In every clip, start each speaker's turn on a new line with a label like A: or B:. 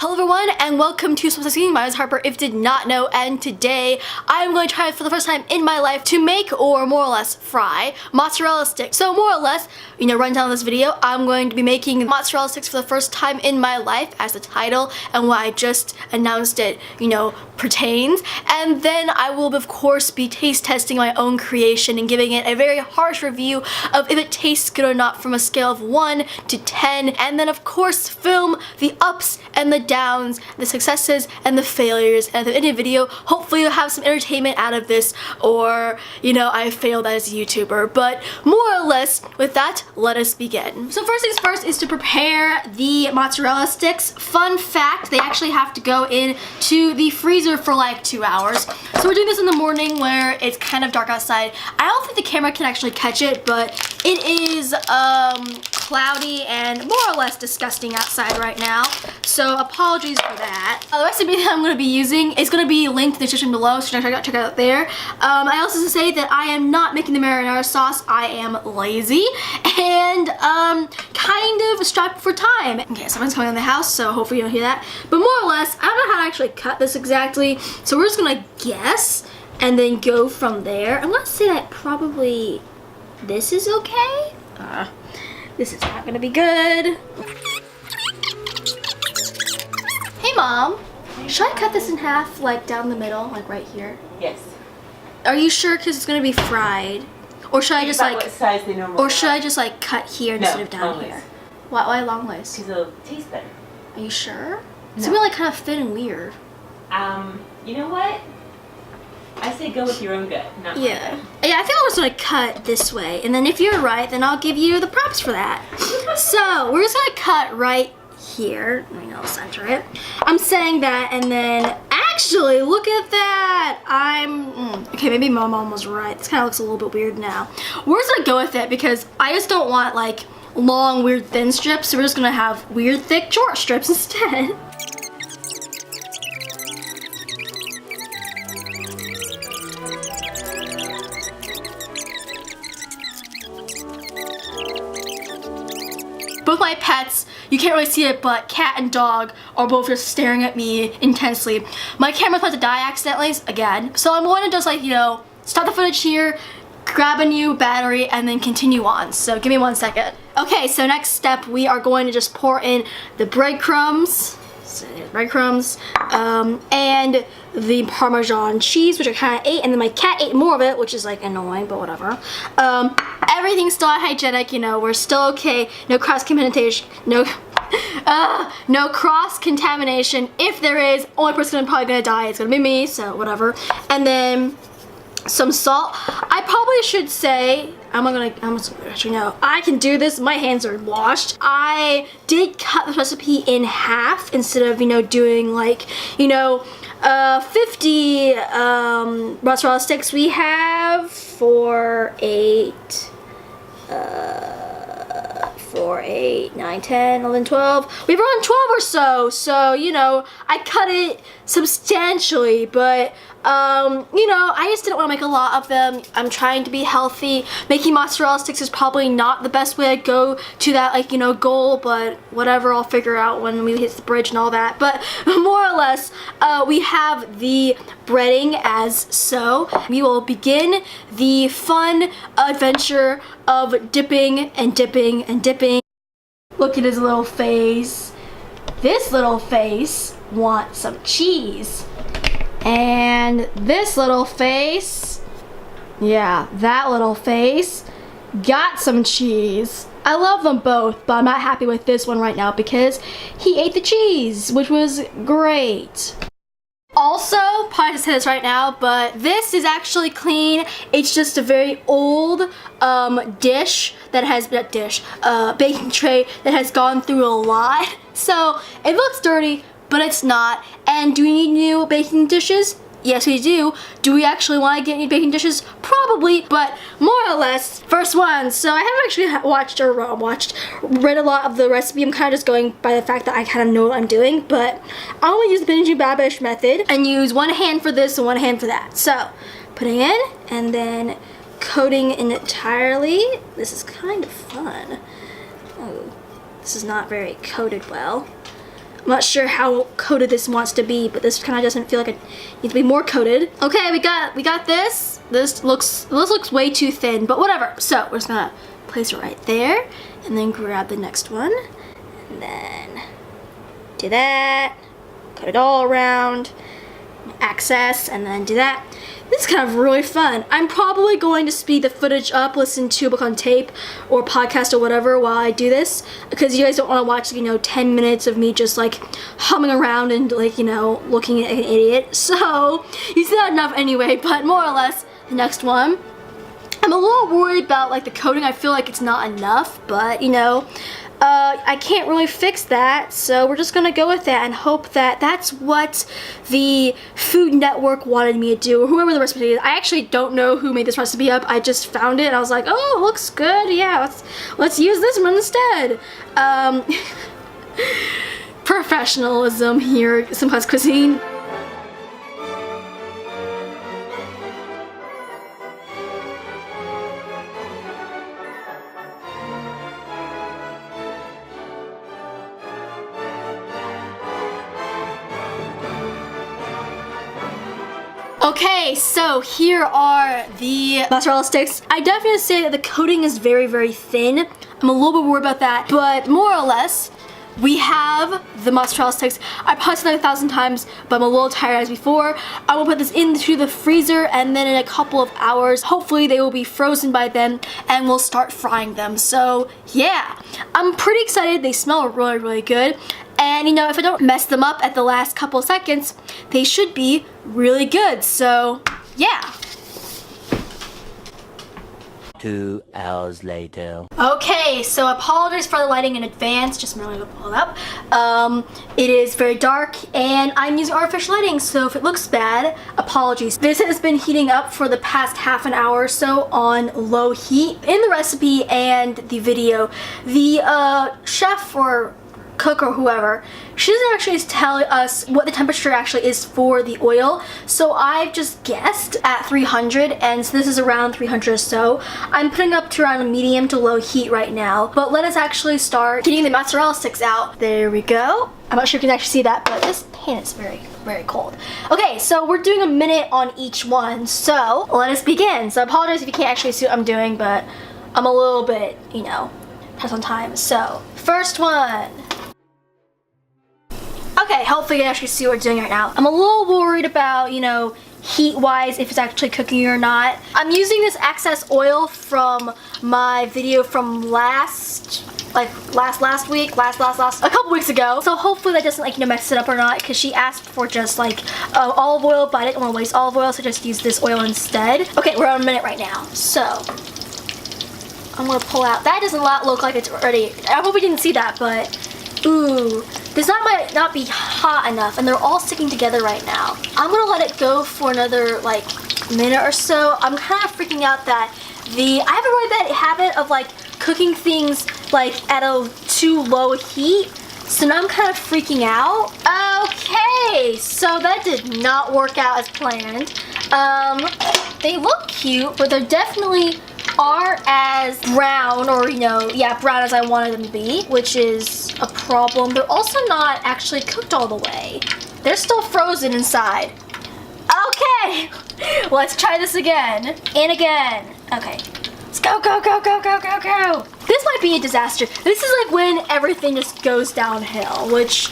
A: Hello everyone and welcome to Some Cooking. My name is Harper, if you did not know, and today I'm going to try for the first time in my life to make, or more or less fry, mozzarella sticks. So more or less, run down this video, I'm going to be making mozzarella sticks for the first time in my life, as the title and what I just announced it, pertains. And then I will of course be taste testing my own creation and giving it a very harsh review of if it tastes good or not from a scale of 1 to 10. And then of course film the ups and the downs, the successes and the failures. And at the end of the video, hopefully you'll have some entertainment out of this, or I failed as a YouTuber. But more or less, with that, let us begin. So first things first is to prepare the mozzarella sticks. Fun fact, they actually have to go into the freezer for like 2 hours. So we're doing this in the morning where it's kind of dark outside. I don't think the camera can actually catch it, but it is cloudy and more or less disgusting outside right now. So apologies for that. The recipe that I'm going to be using is going to be linked in the description below, so check it out there. I also say that I am not making the marinara sauce. I am lazy and kind of strapped for time. Okay, someone's coming in the house, so hopefully you don't hear that. But more or less, I don't know how to actually cut this exactly, so we're just going to guess and then go from there. I'm going to say that probably this is okay. This is not going to be good. Hey Mom, should I cut this in half, like down the middle, like right here?
B: Yes.
A: Are you sure? Because it's going to be fried. Or should I just like,
B: what size they normally
A: or should I just like cut here instead of down
B: long
A: here?
B: ways.
A: Why long ways?
B: Because it'll taste better.
A: Are you sure? It's
B: No.
A: going to be like kind of thin and weird.
B: You know what? I say go with your own gut, not my
A: Yeah.
B: gut.
A: Yeah, I think I was going to cut this way. And then if you're right, then I'll give you the props for that. So we're just going to cut right here. I'll center it. I'm saying that, and then actually, look at that. Okay, maybe my mom was right. This kind of looks a little bit weird now. We're just gonna go with it because I just don't want like long, weird, thin strips. So we're just gonna have weird, thick, short strips instead. Both my pets, you can't really see it, but cat and dog are both just staring at me intensely. My camera's about to die accidentally, again. So I'm going to just like, stop the footage here, grab a new battery, and then continue on. So give me 1 second. Okay, so next step, we are going to just pour in the breadcrumbs. And the Parmesan cheese, which I kind of ate, and then my cat ate more of it, which is like annoying, but whatever. Everything's still hygienic, we're still okay. No cross contamination. No cross contamination. If there is, only person probably gonna die is gonna be me, so whatever. And then some salt. I probably should say, actually no, I can do this, my hands are washed. I did cut the recipe in half instead of, doing like, 50 mozzarella sticks. We have 4, 8, 9, 10, 11, 12. We have around 12 or so. So, I cut it substantially, but I just didn't want to make a lot of them. I'm trying to be healthy. Making mozzarella sticks is probably not the best way to go to that, goal, but whatever, I'll figure out when we hit the bridge and all that. But more or less, we have the breading as so. We will begin the fun adventure of dipping and dipping and dipping. Look at his little face. This little face wants some cheese. And this little face, yeah, that little face got some cheese. I love them both, but I'm not happy with this one right now because he ate the cheese, which was great. Also, probably to say this right now, but this is actually clean. It's just a very old dish that has, baking tray that has gone through a lot. So it looks dirty, but it's not. And do we need new baking dishes? Yes, we do. Do we actually want to get any baking dishes? Probably, but more or less, first one. So I haven't actually read a lot of the recipe. I'm kind of just going by the fact that I kind of know what I'm doing, but I only use the Benji Babish method and use one hand for this and one hand for that. So, putting in and then coating entirely. This is kind of fun. Oh, this is not very coated well. I'm not sure how coated this wants to be, but this kind of doesn't feel like it needs to be more coated. Okay, we got this. This looks way too thin, but whatever. So we're just gonna place it right there, and then grab the next one, and then do that. Cut it all around, access, and then do that. This is kind of really fun. I'm probably going to speed the footage up, listen to a book on tape or podcast or whatever while I do this, because you guys don't want to watch, 10 minutes of me just like humming around and looking like an idiot. So you see that enough anyway, but more or less the next one. I'm a little worried about like the coating. I feel like it's not enough, but I can't really fix that, so we're just gonna go with that and hope that that's what the Food Network wanted me to do, or whoever the recipe is. I actually don't know who made this recipe up. I just found it and I was like, oh, it looks good. Yeah, let's use this one instead. Professionalism here at Simcast Cuisine. Okay, so here are the mozzarella sticks. I definitely say that the coating is very, very thin. I'm a little bit worried about that, but more or less, we have the mozzarella sticks. I probably said that 1,000 times, but I'm a little tired as before. I will put this into the freezer, and then in a couple of hours, hopefully they will be frozen by then, and we'll start frying them. So yeah, I'm pretty excited. They smell really, really good. And if I don't mess them up at the last couple of seconds, they should be really good. So yeah.
C: 2 hours later.
A: Okay, so apologies for the lighting in advance, just manually to pull it up. It is very dark and I'm using artificial lighting, so if it looks bad, apologies. This has been heating up for the past half an hour or so on low heat. In the recipe and the video, the chef or cook or whoever, she doesn't actually tell us what the temperature actually is for the oil, so I've just guessed at 300, and so this is around 300 or so. I'm putting up to around a medium to low heat right now, but let us actually start getting the mozzarella sticks out. There we go. I'm not sure if you can actually see that, but this pan is very, very cold. Okay, so we're doing a minute on each one, so let us begin. So I apologize if you can't actually see what I'm doing, but I'm a little bit, pressed on time. So first one. Okay, hopefully you can actually see what we're doing right now. I'm a little worried about, heat-wise, if it's actually cooking or not. I'm using this excess oil from my video from last week, a couple weeks ago. So hopefully that doesn't mess it up or not, because she asked for just olive oil, but I didn't want to waste olive oil, so just use this oil instead. Okay, we're on a minute right now. So I'm gonna pull out. That does not look like it's ready. I hope we didn't see that, but ooh, this might not be hot enough, and they're all sticking together right now. I'm gonna let it go for another minute or so. I'm kind of freaking out that I have a really bad habit of cooking things at a too low heat. So now I'm kind of freaking out. Okay, so that did not work out as planned. They look cute, but they're definitely aren't as brown or brown as I wanted them to be, which is a problem. They're also not actually cooked all the way. They're still frozen inside. Okay, let's try this again and again. Okay, let's go, go, go, go, go, go, go. This might be a disaster. This is when everything just goes downhill, which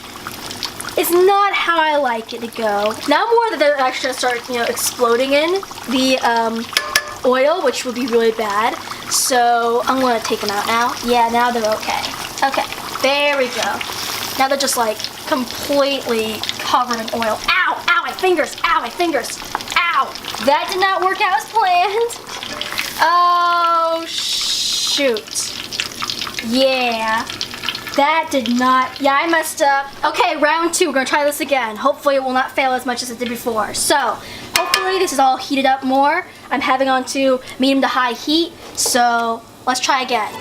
A: is not how I like it to go. Now more that they're actually gonna start exploding in the oil, which would be really bad. So I'm gonna take them out now. Yeah, now they're okay. Okay, there we go. Now they're just completely covered in oil. Ow, ow, my fingers, ow, my fingers, ow. That did not work out as planned. Oh, shoot. Yeah, that did not, I messed up. Okay, round 2, we're gonna try this again. Hopefully it will not fail as much as it did before. So, hopefully this is all heated up more. I'm having on to medium to high heat, so let's try again.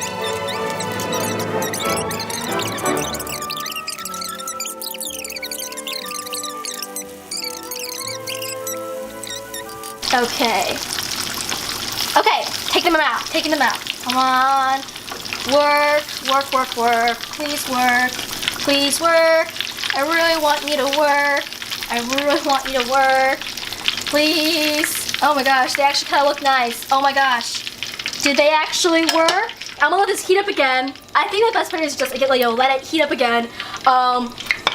A: Okay. Okay, taking them out, taking them out. Come on. Work, work, work, work. Please work. Please work. I really want you to work. I really want you to work. Please. Oh my gosh, they actually kind of look nice. Oh my gosh. Did they actually work? I'm gonna let this heat up again. I think the best part is just let it heat up again.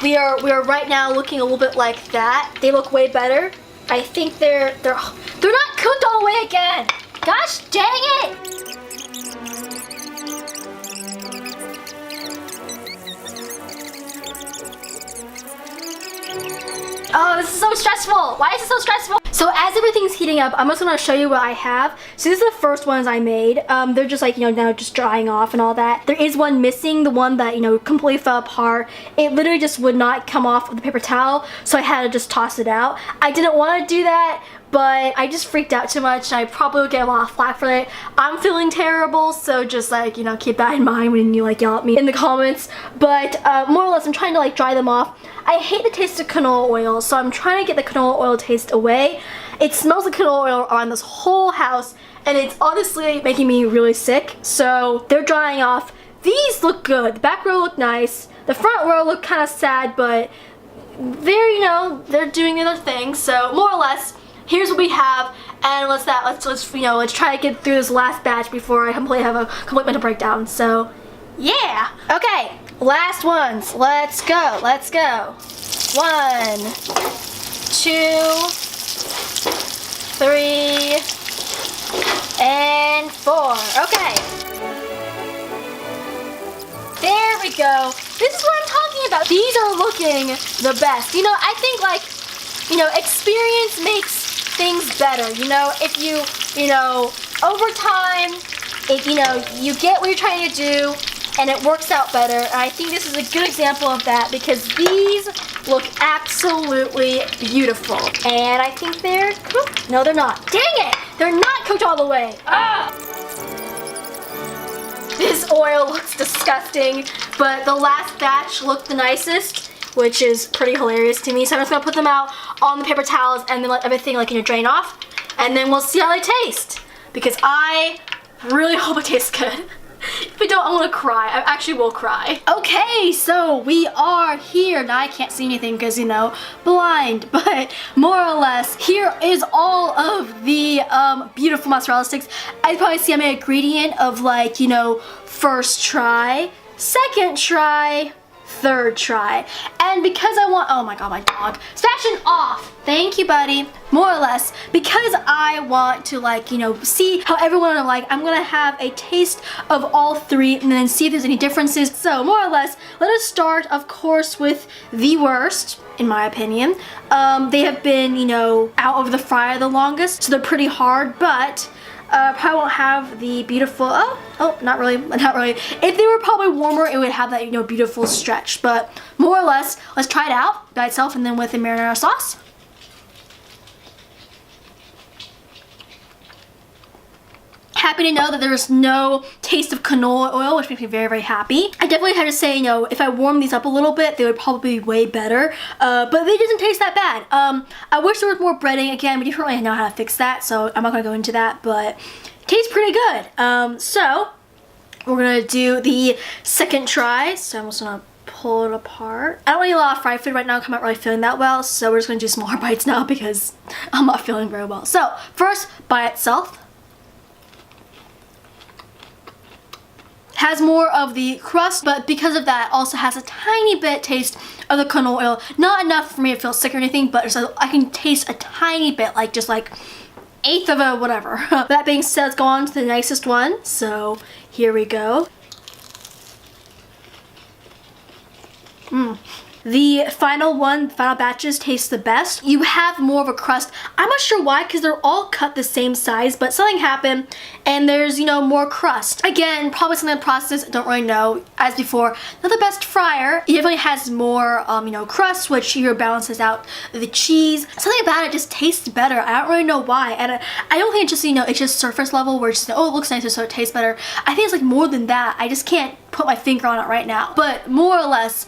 A: We are right now looking a little bit like that. They look way better. I think they're not cooked all the way again. Gosh dang it! Oh, this is so stressful. Why is it so stressful? So as everything's heating up, I'm just gonna show you what I have. So this is the first ones I made. They're just like, now just drying off and all that. There is one missing, the one that, completely fell apart. It literally just would not come off with the paper towel, so I had to just toss it out. I didn't want to do that, but I just freaked out too much, and I probably would get a lot of flack for it. I'm feeling terrible, so just keep that in mind when you yell at me in the comments. But more or less, I'm trying to dry them off. I hate the taste of canola oil, so I'm trying to get the canola oil taste away. It smells like canola oil around this whole house, and it's honestly making me really sick. So they're drying off. These look good. The back row look nice. The front row look kind of sad, but they're doing their thing. So more or less, here's what we have, and let's try to get through this last batch before I have a complete mental breakdown. So yeah. Okay, last ones. Let's go. 1, 2, 3, and 4. Okay. There we go. This is what I'm talking about. These are looking the best. I think experience makes things better. If you, over time, you get what you're trying to do, and it works out better. And I think this is a good example of that, because these look absolutely beautiful. And I think they're cooked. No, they're not. Dang it! They're not cooked all the way. Ah! This oil looks disgusting, but the last batch looked the nicest, which is pretty hilarious to me. So I'm just gonna put them out on the paper towels and then let everything drain off, and then we'll see how they taste, because I really hope it tastes good. If I don't, I'm gonna cry. I actually will cry. Okay, so we are here. Now I can't see anything because, blind, but more or less, here is all of the beautiful mozzarella sticks. I probably see I'm an ingredient of first try, second try, third try. And because I want, oh my god, my dog, Sebastian, off. Thank you, buddy. More or less, because I want to see how everyone I'm gonna have a taste of all three and then see if there's any differences. So more or less, let us start, of course, with the worst, in my opinion. They have been, out of the fryer the longest, so they're pretty hard, but probably won't have the beautiful, not really. If they were probably warmer, it would have that, beautiful stretch. But more or less, let's try it out by itself and then with the marinara sauce. Happy to know that there is no taste of canola oil, which makes me very, very happy. I definitely had to say, if I warm these up a little bit, they would probably be way better. But they didn't taste that bad. I wish there was more breading. Again, we don't really know how to fix that, so I'm not gonna go into that, but it tastes pretty good. So we're gonna do the second try. So I'm just gonna pull it apart. I don't eat a lot of fried food right now because I'm not really feeling that well, so we're just gonna do smaller bites now because I'm not feeling very well. So first, by itself. Has more of the crust, but because of that also has a tiny bit taste of the canola oil. Not enough for me to feel sick or anything, but I can taste a tiny bit, just eighth of a whatever. That being said, let's go on to the nicest one. So here we go. The final batches taste the best. You have more of a crust. I'm not sure why, because they're all cut the same size, but something happened and there's, more crust. Again, probably something in the process, don't really know. As before, not the best fryer. It definitely has more, crust, which here balances out the cheese. Something about it just tastes better. I don't really know why. And I don't think it's just, it's just surface level where it's just, oh, it looks nicer, so it tastes better. I think it's more than that. I just can't put my finger on it right now. But more or less,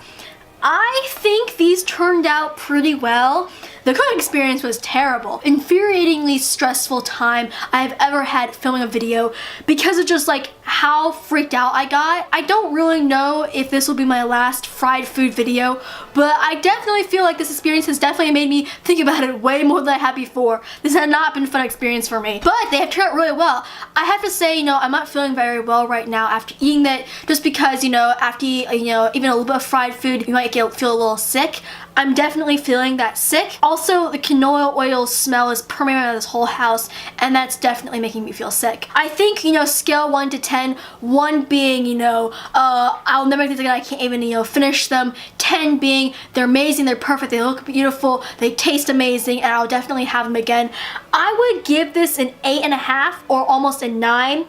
A: I think these turned out pretty well. the cooking experience was terrible. Infuriatingly stressful time I've ever had filming a video because of just like how freaked out I got. I don't really know if this will be my last fried food video, but I definitely feel like this experience has definitely made me think about it way more than I had before. This has not been a fun experience for me, but they have turned out really well. I have to say, you know, I'm not feeling very well right now after eating that, just because, you know, after you know, even a little bit of fried food, you might feel a little sick. I'm definitely feeling that sick. Also, the canola oil smell is permeating around this whole house, and that's definitely making me feel sick. I think, you know, scale 1 to 10, 1 being, you know, I'll never make these again, I can't even, you know, finish them. 10 being, they're amazing, they're perfect, they look beautiful, they taste amazing, and I'll definitely have them again. I would give this an 8.5 or almost a 9.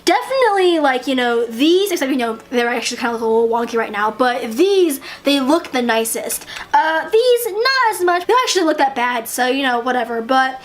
A: Definitely, like, you know, these, except, you know, they're actually kind of a little wonky right now, but these, they look the nicest. These, not as much. They don't actually look that bad, so, you know, whatever, but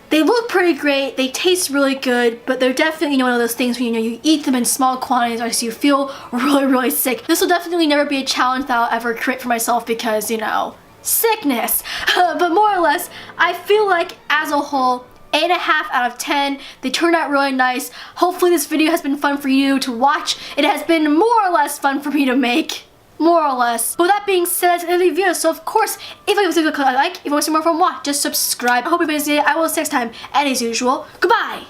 A: they look pretty great, they taste really good, but they're definitely, you know, one of those things when, you know, you eat them in small quantities or so you feel really, really sick. This will definitely never be a challenge that I'll ever create for myself because, you know, sickness. But more or less, I feel like, as a whole, 8.5 out of 10. They turned out really nice. Hopefully this video has been fun for you to watch. It has been more or less fun for me to make. More or less. With that being said, that's the end of the video. So of course, if you like, if you want to see more from what, just subscribe. I hope you guys did. I will see you next time. And as usual, goodbye!